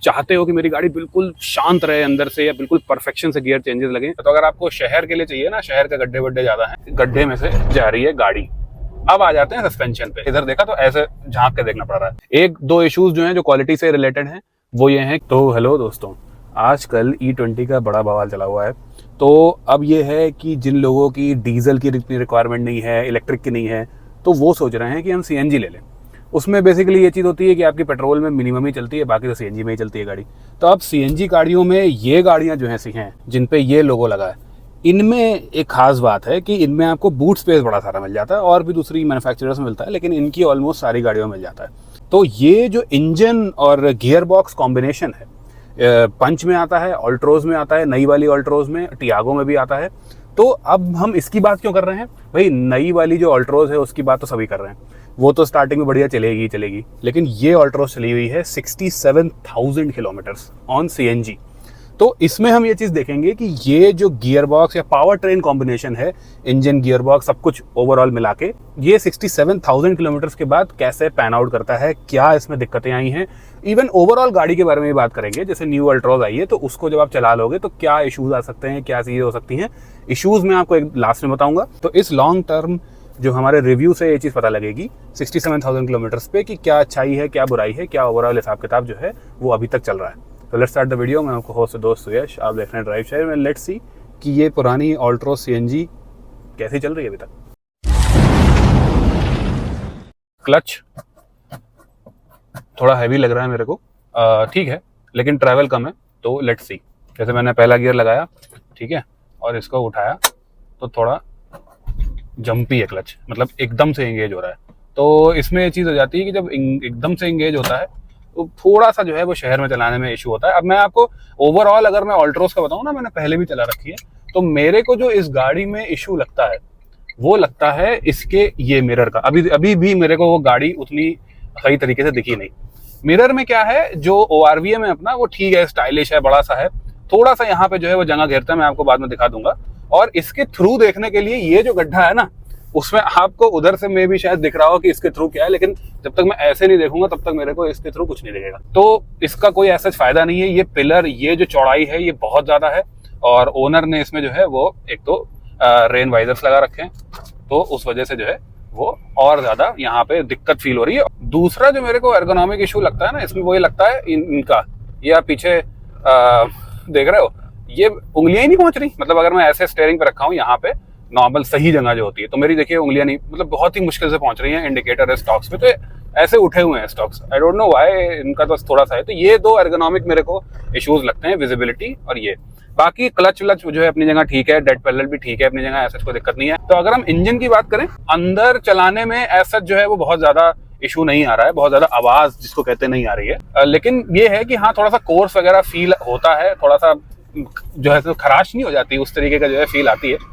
चाहते हो कि मेरी गाड़ी बिल्कुल शांत रहे अंदर से या बिल्कुल परफेक्शन से गियर चेंजेस लगे, तो अगर आपको शहर के लिए चाहिए ना, शहर के गड्ढे वड्ढे ज्यादा हैं, गड्ढे में से जा रही है गाड़ी। अब आ जाते हैं सस्पेंशन पे। इधर देखा तो ऐसे झांक के देखना पड़ रहा है। एक दो इश्यूज जो हैं जो क्वालिटी से रिलेटेड हैं वो ये हैं। तो हेलो दोस्तों, आजकल E20 का बड़ा बवाल चला हुआ है। तो अब ये है कि जिन लोगों की डीजल की इतनी रिक्वायरमेंट नहीं है, इलेक्ट्रिक की नहीं है, तो वो सोच रहे हैं कि हम CNG ले लें। उसमें बेसिकली ये चीज़ होती है कि आपकी पेट्रोल में मिनिमम ही चलती है, बाकी तो CNG में ही चलती है गाड़ी। तो अब CNG गाड़ियों में ये गाड़ियाँ जो हैं हैं जिन पे ये लोगो लगा है, इनमें एक खास बात है कि इनमें आपको बूट स्पेस बड़ा सारा मिल जाता है, और भी दूसरी मैन्युफैक्चरर्स में मिलता है, लेकिन इनकी ऑलमोस्ट सारी गाड़ियों में मिल जाता है। तो ये जो इंजन और गियर बॉक्स कॉम्बिनेशन है, पंच में आता है, ऑल्ट्रोज में आता है, नई वाली ऑल्ट्रोज में, टियागो में भी आता है। तो अब हम इसकी बात क्यों कर रहे हैं भाई? नई वाली जो ऑल्ट्रोज है उसकी बात तो सभी कर रहे हैं, वो तो स्टार्टिंग में बढ़िया चलेगी, लेकिन ये ऑल्ट्रोज चली हुई है 67,000 किलोमीटर्स ऑन CNG। तो इसमें हम ये चीज़ देखेंगे कि ये जो गियर बॉक्स या पावर ट्रेन कॉम्बिनेशन है, इंजन गियर बॉक्स सब कुछ ओवरऑल मिला के, ये 67,000 किलोमीटर्स के बाद कैसे पैन आउट करता है, क्या इसमें दिक्कतें आई हैं। इवन ओवरऑल गाड़ी के बारे में भी बात करेंगे। जैसे न्यू अल्ट्रोज आई है तो उसको जब आप चला लोगे तो क्या इशूज़ आ सकते हैं, क्या चीज़ें हो सकती हैं। इशूज़ मैं आपको एक लास्ट में बताऊंगा। तो इस लॉन्ग टर्म जो हमारे रिव्यू से ये चीज़ पता लगेगी 67,000 किलोमीटर्स पे कि क्या अच्छाई है, क्या बुराई है, क्या ओवरऑल हिसाब किताब जो है वो अभी तक चल रहा है। तो लेट्स स्टार्ट द वीडियो। मैं आपको होस्ट दोस्त सुयश, आप देख रहे हैं ड्राइव शेयर में। लेट्स सी कि ये पुरानी ऑल्ट्रो CNG कैसी चल रही है अभी तक। क्लच थोड़ा हैवी लग रहा है मेरे को, ठीक है, लेकिन ट्रैवल कम है, तो लेट्स सी। जैसे मैंने पहला गियर लगाया, ठीक है, और इसको उठाया तो थोड़ा जंपी है क्लच, मतलब एकदम से इंगेज हो रहा है। तो इसमें ये चीज़ हो जाती है कि जब एकदम से इंगेज होता है तो थोड़ा सा जो है वो शहर में चलाने में इशू होता है। अब मैं आपको ओवरऑल अगर मैं ऑल्ट्रोज का बताऊं ना, मैंने पहले भी चला रखी है, तो मेरे को जो इस गाड़ी में इशू लगता है वो लगता है इसके ये मिरर का। अभी भी मेरे को वो गाड़ी उतनी सही तरीके से दिखी नहीं। मिरर में क्या है, जो ORVM है अपना वो ठीक है, स्टाइलिश है, बड़ा सा है, थोड़ा सा यहाँ पे जो है वो जगह घेरता है, मैं आपको बाद में दिखा दूंगा। और इसके थ्रू देखने के लिए ये जो गड्ढा है ना, उसमें आपको उधर से मे भी शायद दिख रहा हो कि इसके थ्रू क्या है, लेकिन जब तक मैं ऐसे नहीं देखूंगा तब तक मेरे को इसके थ्रू कुछ नहीं दिखेगा। तो इसका कोई ऐसा फायदा नहीं है। ये पिलर, ये जो चौड़ाई है ये बहुत ज्यादा है, और ओनर ने इसमें जो है वो एक तो रेन वाइजर्स लगा रखे हैं, तो उस वजह से जो है वो और ज्यादा यहाँ पे दिक्कत फील हो रही है। दूसरा जो मेरे को एर्गोनॉमिक इशू लगता है ना इसमें, वो ये लगता है इनका, ये आप पीछे देख रहे हो, ये उंगलियां ही नहीं पहुंच रही। मतलब अगर मैं ऐसे स्टेयरिंग पे रखा हूँ यहाँ पे नॉर्मल सही जगह जो होती है, तो मेरी देखिए उंगलियां नहीं, मतलब बहुत ही मुश्किल से पहुंच रही हैं। इंडिकेटर है स्टॉक्स पे, तो ऐसे उठे हुए हैं stocks, I don't know why, इनका तो थोड़ा सा है। तो ये दो एर्गोनॉमिक मेरे को इश्यूज लगते हैं, विजिबिलिटी और ये। बाकी क्लच व्लच जो है अपनी जगह ठीक है, डेड पैडल भी ठीक है अपनी जगह, ऐसा कोई दिक्कत नहीं है। तो अगर हम इंजन की बात करें, अंदर चलाने में ऐसा जो है वो बहुत ज्यादा इशू नहीं आ रहा है, बहुत ज्यादा आवाज जिसको कहते नहीं आ रही है। लेकिन ये है कि हाँ, थोड़ा सा कोर्स वगैरह फील होता है, थोड़ा सा जो है तो खराश नहीं हो जाती, उस तरीके का जो है फील आती है।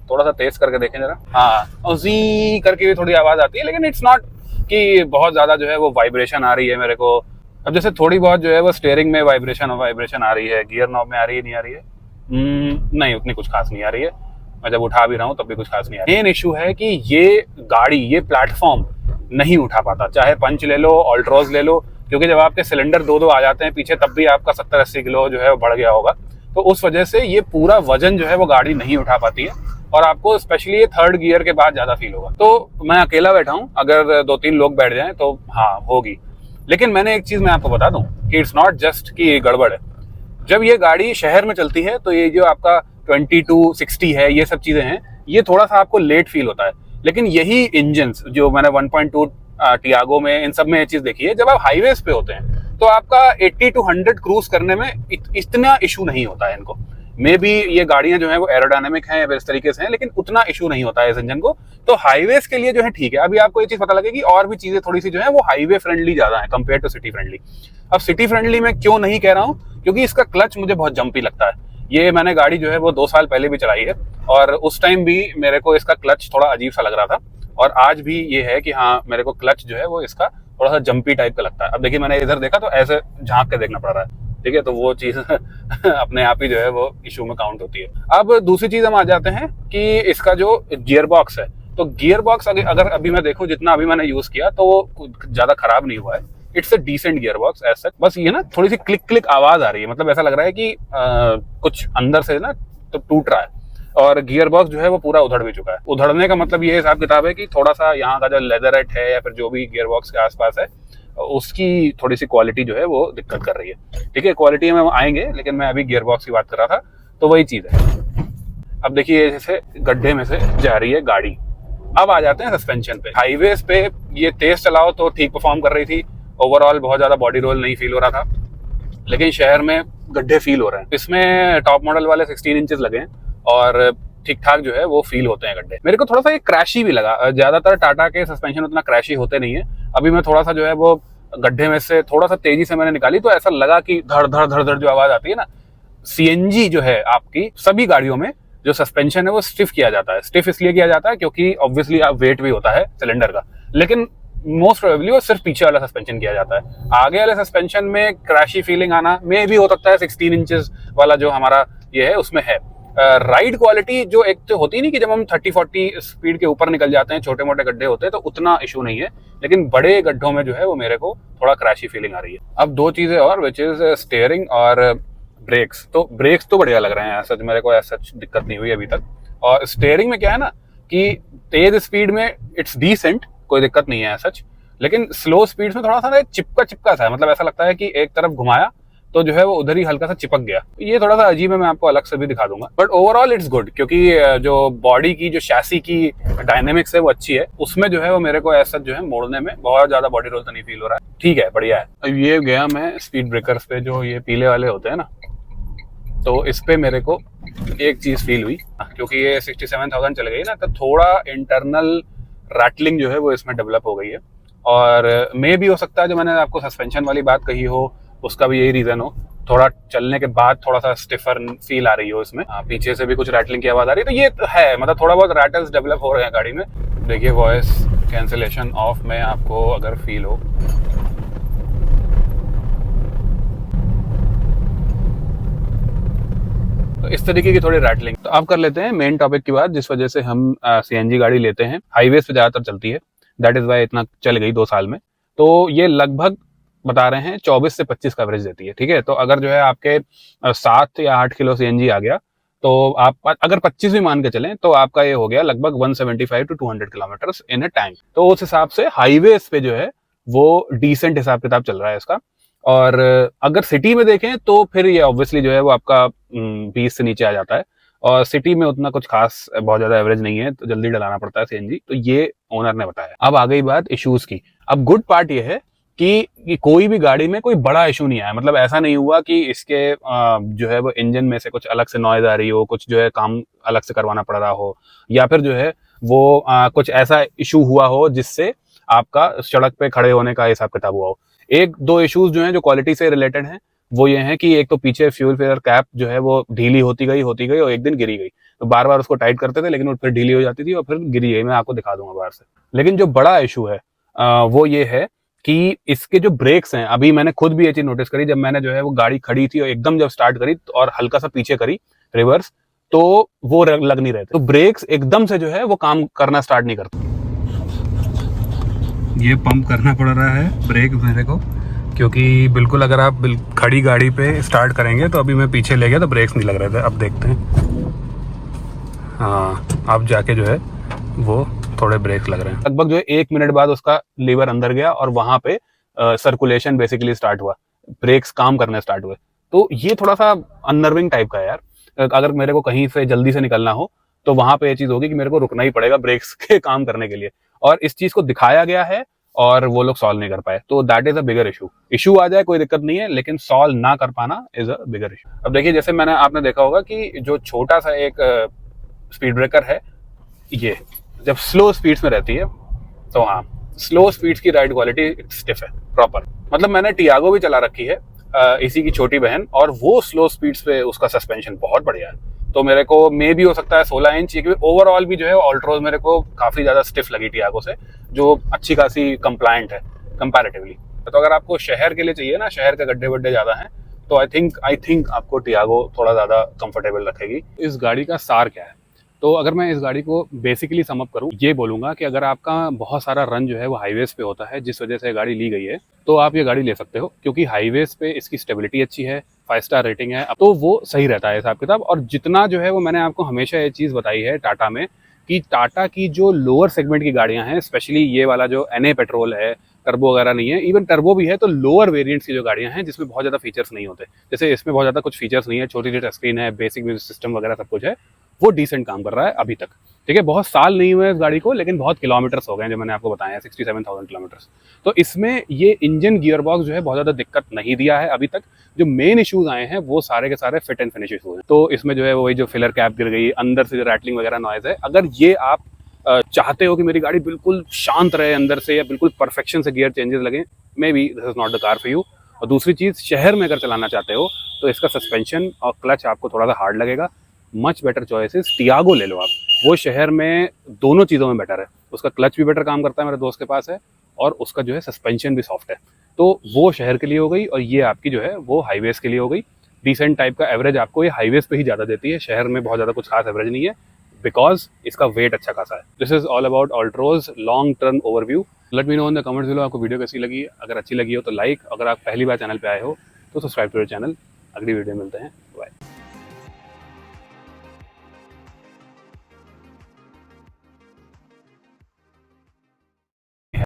थोड़ा सा तेज करके देखें जरा, हाँ, जी करके भी थोड़ी आवाज आती है, लेकिन इट्स नॉट कि बहुत ज्यादा जो है वो वाइब्रेशन आ रही है मेरे को। अब जैसे थोड़ी बहुत जो है वो स्टीयरिंग में वाइब्रेशन आ रही है, गियर नॉब में आ रही है, नहीं आ रही है, नहीं उतनी कुछ खास नहीं आ रही है। मैं जब उठा भी रहा हूँ तब भी कुछ खास नहीं आ रही है। मेन इशू है कि ये गाड़ी, ये प्लेटफॉर्म नहीं उठा पाता, चाहे पंच ले लो, ऑल्ट्रोज ले लो, क्योंकि जब आपके सिलेंडर दो आ जाते हैं पीछे, तब भी आपका 70-80 किलो जो है वो बढ़ गया होगा। तो उस वजह से ये पूरा वजन जो है वो गाड़ी नहीं उठा पाती है, और आपको स्पेशली ये थर्ड गियर के बाद ज्यादा फील होगा। तो मैं अकेला बैठा हूँ, अगर 2-3 लोग बैठ जाएं तो हाँ होगी। लेकिन मैंने एक चीज मैं आपको बता दूं कि इट्स नॉट जस्ट कि गड़बड़ है। जब ये गाड़ी शहर में चलती है तो ये जो आपका 2260 है, ये सब चीजें हैं, ये थोड़ा सा आपको लेट फील होता है। लेकिन यही इंजन जो मैंने 1.2 टियागो में, इन सब में ये चीज देखी है, जब आप हाईवेज पे होते हैं तो आपका 80 to 100 क्रूज करने में इतना इशू नहीं होता है इनको। मे बी ये गाड़ियां जो है वो एरोडायनेमिक हैं, इस तरीके से हैं, लेकिन उतना इशू नहीं होता है इस इंजन को। तो हाईवेज के लिए जो है ठीक है। अभी आपको ये चीज पता लगेगी, और भी चीजें थोड़ी सी जो है वो हाईवे फ्रेंडली ज्यादा है कंपेयर टू सिटी फ्रेंडली। अब सिटी फ्रेंडली में क्यों नहीं कह रहा हूँ, क्योंकि इसका क्लच मुझे बहुत जंपी लगता है। ये मैंने गाड़ी जो है वो 2 साल पहले भी चलाई है, और उस टाइम भी मेरे को इसका क्लच थोड़ा अजीब सा लग रहा था, और आज भी ये है कि हाँ, मेरे को क्लच जो है वो इसका थोड़ा सा जंपी टाइप का लगता है। अब देखिए, मैंने इधर देखा तो ऐसे झांक के देखना पड़ रहा है, ठीक है, तो वो चीज अपने आप ही जो है वो इशू में काउंट होती है। अब दूसरी चीज हम आ जाते हैं कि इसका जो गियर बॉक्स है, तो गियर बॉक्स अगर अभी मैं देखूं, जितना अभी मैंने यूज किया तो वो ज्यादा खराब नहीं हुआ है। It's a decent gear box as such. बस ये ना थोड़ी सी क्लिक क्लिक आवाज आ रही है, मतलब ऐसा लग रहा है कि कुछ अंदर से ना तो टूट रहा है। और गियर बॉक्स जो है वो पूरा उधड़ भी चुका है। उधड़ने का मतलब ये हिसाब किताब है कि थोड़ा सा यहाँ का जो लेदरेट है या फिर जो भी गियर बॉक्स के आसपास है उसकी थोड़ी सी क्वालिटी जो है वो दिक्कत कर रही है। ठीक है, क्वालिटी में हम आएंगे, लेकिन मैं अभी गियर बॉक्स की बात कर रहा था, तो वही चीज है। अब देखिए जैसे गड्ढे में से जा रही है गाड़ी। अब आ जाते हैं सस्पेंशन पे। हाईवेज पे ये तेज चलाओ तो ठीक परफॉर्म कर रही थी, ओवरऑल बहुत ज्यादा बॉडी रोल नहीं फील हो रहा था, लेकिन शहर में गड्ढे फील हो रहे हैं। इसमें टॉप मॉडल वाले 16 इंचेस लगे हैं और ठीक ठाक जो है वो फील होते हैं गड्ढे। मेरे को थोड़ा सा ये क्रैशी भी लगा। ज्यादातर टाटा के सस्पेंशन उतना क्रैशी होते नहीं है। अभी मैं थोड़ा सा जो है वो गड्ढे में से थोड़ा सा तेजी से मैंने निकाली तो ऐसा लगा कि धड़ धड़ धड़ धड़ जो आवाज आती है ना, सीएनजी जो है आपकी सभी गाड़ियों में जो सस्पेंशन है वो स्टिफ किया जाता है। स्टिफ इसलिए किया जाता है क्योंकि ऑब्वियसली आप वेट भी होता है सिलेंडर का, लेकिन मोस्ट प्रोबेबली वो सिर्फ पीछे वाला सस्पेंशन किया जाता है। आगे वाले सस्पेंशन में क्रैशी फीलिंग आना में भी हो सकता है, 16 इंचेस वाला जो हमारा ये है उसमें है। राइड क्वालिटी जो एक तो होती नहीं कि जब हम 30-40 स्पीड के ऊपर निकल जाते हैं, छोटे मोटे गड्ढे होते हैं तो उतना इशू नहीं है, लेकिन बड़े गड्ढों में जो है वो मेरे को थोड़ा क्रैशी फीलिंग आ रही है। अब दो चीजें और, विच इज स्टीयरिंग और ब्रेक्स। तो ब्रेक्स तो बढ़िया लग रहे हैं, सच मेरे को ऐसा दिक्कत नहीं हुई अभी तक। और स्टीयरिंग में क्या है ना कि तेज स्पीड में इट्स डिसेंट, कोई दिक्कत नहीं है सच, लेकिन स्लो स्पीड में थोड़ा सा ना चिपका चिपका सा है, मतलब ऐसा लगता है कि एक तरफ घुमाया तो जो है वो उधर ही हल्का सा चिपक गया। ये थोड़ा सा अजीब है, मैं आपको अलग से भी दिखा दूंगा, बट ओवरऑल इट्स गुड क्योंकि जो बॉडी की जो शैसी की डायनेमिक्स है वो अच्छी है। उसमें जो है वो मेरे को ऐसा जो है मोड़ने में बहुत ज्यादा बॉडी रोल तो नहीं फील हो रहा है, ठीक है, बढ़िया है। अब ये गया मैं स्पीड ब्रेकर्स पे, जो ये पीले वाले होते हैं ना, तो इस पे मेरे को एक चीज फील हुई, क्योंकि ये 67,000 चल गई ना, तो थोड़ा इंटरनल रैटलिंग जो है वो इसमें डेवलप हो गई है। और मे भी हो सकता है जो मैंने आपको सस्पेंशन वाली बात कही हो उसका भी यही रीजन हो, थोड़ा चलने के बाद थोड़ा सा स्टिफर फील आ रही हो इसमें। पीछे से भी कुछ रैटलिंग की आवाज आ रही है, तो ये है मतलब थोड़ा बहुत रैटल्स डेवलप हो रहे हैं गाड़ी में। देखिए वॉइस कैंसिलेशन ऑफ में आपको अगर फील हो, तो इस तरीके की थोड़ी रैटलिंग। तो अब कर लेते हैं मेन टॉपिक की बात, जिस वजह से हम सीएनजी गाड़ी लेते हैं। हाईवेज पे ज्यादातर चलती है, दैट इज वाई इतना चल गई 2 साल में। तो ये लगभग बता रहे हैं 24 से 25 का एवरेज देती है, ठीक है। तो अगर जो है आपके 7 या 8 किलो सीएनजी आ गया, तो आप अगर 25 भी मान के चलें तो आपका ये हो गया लगभग 175 to 200 kilometre in a tank. तो उस हिसाब से हाईवेज पे जो है वो डिसेंट हिसाब किताब चल रहा है इसका। और अगर सिटी में देखें तो फिर ये ऑब्वियसली जो है वो आपका 20 से नीचे आ जाता है, और सिटी में उतना कुछ खास बहुत ज्यादा एवरेज नहीं है, तो जल्दी डलाना पड़ता है सीएनजी। तो ये ओनर ने बताया। अब आ गई बात इश्यूज की। अब गुड पार्ट ये है कि कोई भी गाड़ी में कोई बड़ा इशू नहीं आया, मतलब ऐसा नहीं हुआ कि इसके जो है वो इंजन में से कुछ अलग से नॉइज आ रही हो, कुछ जो है काम अलग से करवाना पड़ रहा हो, या फिर जो है वो कुछ ऐसा इशू हुआ हो जिससे आपका सड़क पे खड़े होने का हिसाब किताब हुआ हो। एक दो इश्यूज जो हैं जो क्वालिटी से रिलेटेड हैं वो ये है कि एक तो पीछे फ्यूल फिल्टर कैप जो है वो ढीली होती गई और एक दिन गिरी गई। तो बार बार उसको टाइट करते थे, लेकिन वो फिर ढीली हो जाती थी और फिर गिरी गई। मैं आपको दिखा दूंगा बाहर से। लेकिन जो बड़ा इशू है वो ये है कि इसके जो ब्रेक्स हैं, अभी मैंने खुद भी ये चीज नोटिस करी, जब मैंने जो है वो गाड़ी खड़ी थी और एकदम जब स्टार्ट करी और हल्का सा पीछे करी रिवर्स, तो वो लग नहीं रहे थे। तो ब्रेक्स एकदम से जो है वो काम करना स्टार्ट नहीं करते। ये पंप करना पड़ रहा है ब्रेक मेरे को, क्योंकि बिल्कुल अगर आप खड़ी गाड़ी पे स्टार्ट करेंगे, तो अभी मैं पीछे ले गया तो ब्रेक्स नहीं लग रहे थे। अब देखते हैं, हाँ अब जाके जो है वो थोड़े ब्रेक लग रहे हैं। लगभग जो है 1 मिनट बाद उसका लीवर अंदर गया और वहां पे सर्कुलेशन बेसिकली स्टार्ट हुआ, ब्रेक्स काम करने स्टार्ट हुए। तो ये थोड़ा सा अननर्विंग टाइप का है यार। अगर मेरे को कहीं से जल्दी से निकलना हो तो वहां पे ये चीज होगी कि मेरे को रुकना ही पड़ेगा ब्रेक्स के काम करने के लिए, और इस चीज को दिखाया गया है और वो लोग सॉल्व नहीं कर पाए। तो that is a bigger issue आ जाए कोई दिक्कत नहीं है, लेकिन सॉल्व ना कर पाना इज अ बिगर इशू। अब देखिए जैसे आपने देखा होगा कि जो छोटा सा एक स्पीड ब्रेकर है, ये जब स्लो स्पीड्स में रहती है तो हाँ, स्लो स्पीड्स की राइड क्वालिटी स्टिफ है प्रॉपर। मतलब मैंने टियागो भी चला रखी है, इसी की छोटी बहन, और वो स्लो स्पीड्स पे उसका सस्पेंशन बहुत बढ़िया है। तो मेरे को मे भी हो सकता है 16 इंच, क्योंकि ओवरऑल भी जो है ऑल्ट्रोज मेरे को काफी ज्यादा स्टिफ लगी टियागो से, जो अच्छी खासी कंप्लायंट है कंपैरेटिवली। तो अगर आपको शहर के लिए चाहिए ना, शहर के गड्ढे वड्ढे ज्यादा हैं, तो आई थिंक आपको टियागो थोड़ा ज्यादा कंफर्टेबल रखेगी। इस गाड़ी का सार क्या है? तो अगर मैं इस गाड़ी को बेसिकली सम अप करूँ, ये बोलूँगा कि अगर आपका बहुत सारा रन जो है वो हाईवेज़ पे होता है, जिस वजह से गाड़ी ली गई है, तो आप ये गाड़ी ले सकते हो, क्योंकि हाईवेज़ पे इसकी स्टेबिलिटी अच्छी है, 5 स्टार रेटिंग है, तो वो सही रहता है हिसाब किताब। और जितना जो है वो मैंने आपको हमेशा ये चीज़ बताई है टाटा में, कि टाटा की जो लोअर सेगमेंट की गाड़ियाँ हैं, स्पेशली ये वाला जो NA पेट्रोल है, टर्बो वगैरह नहीं है, इवन टर्बो भी है तो लोअर वेरिएंट्स की जो गाड़ियाँ हैं जिसमें बहुत ज़्यादा फीचर्स नहीं होते, जैसे इसमें बहुत ज़्यादा कुछ फीचर्स नहीं है, छोटी सी टच स्क्रीन है, बेसिक म्यूजिक सिस्टम वगैरह सब कुछ है, वो डिसेंट काम कर रहा है अभी तक। ठीक है, बहुत साल नहीं हुए इस गाड़ी को, लेकिन बहुत किलोमीटर्स हो गए हैं, जो मैंने आपको बताया 67,000 किलोमीटर्स। तो इसमें ये इंजन गियर बॉक्स जो है बहुत ज़्यादा दिक्कत नहीं दिया है अभी तक। जो मेन इश्यूज आए हैं वो सारे के सारे फिट एंड फिनिश इशूज हैं। तो इसमें जो है वही जो फिलर कैप गिर गई, अंदर से जो रैटलिंग वगैरह नॉइज है, अगर ये आप चाहते हो कि मेरी गाड़ी बिल्कुल शांत रहे अंदर से, या बिल्कुल परफेक्शन से गियर चेंजेस लगे, may be this is not the car for you. और दूसरी चीज़, शहर में अगर चलाना चाहते हो तो इसका सस्पेंशन और क्लच आपको थोड़ा सा हार्ड लगेगा। Much better choice is Tiago ले लो आप, वो शहर में दोनों चीज़ों में बेटर है, उसका क्लच भी बेटर काम करता है, मेरे दोस्त के पास है, और उसका जो है सस्पेंशन भी सॉफ्ट है। तो वो शहर के लिए हो गई, और ये आपकी जो है वो हाईवेज़ के लिए हो गई। डिसेंट टाइप का एवरेज आपको ये हाईवेज़ पे ही ज़्यादा देती है, शहर में बहुत ज़्यादा कुछ खास एवरेज नहीं है, बिकॉज इसका वेट अच्छा खासा है। This is all about Altroz long term overview. Let me know in the comments below आपको वीडियो कैसी लगी। अगर अच्छी लगी हो तो लाइक, अगर आप पहली बार चैनल पे आए हो तो सब्सक्राइब टू द चैनल। अगली वीडियो में मिलते हैं।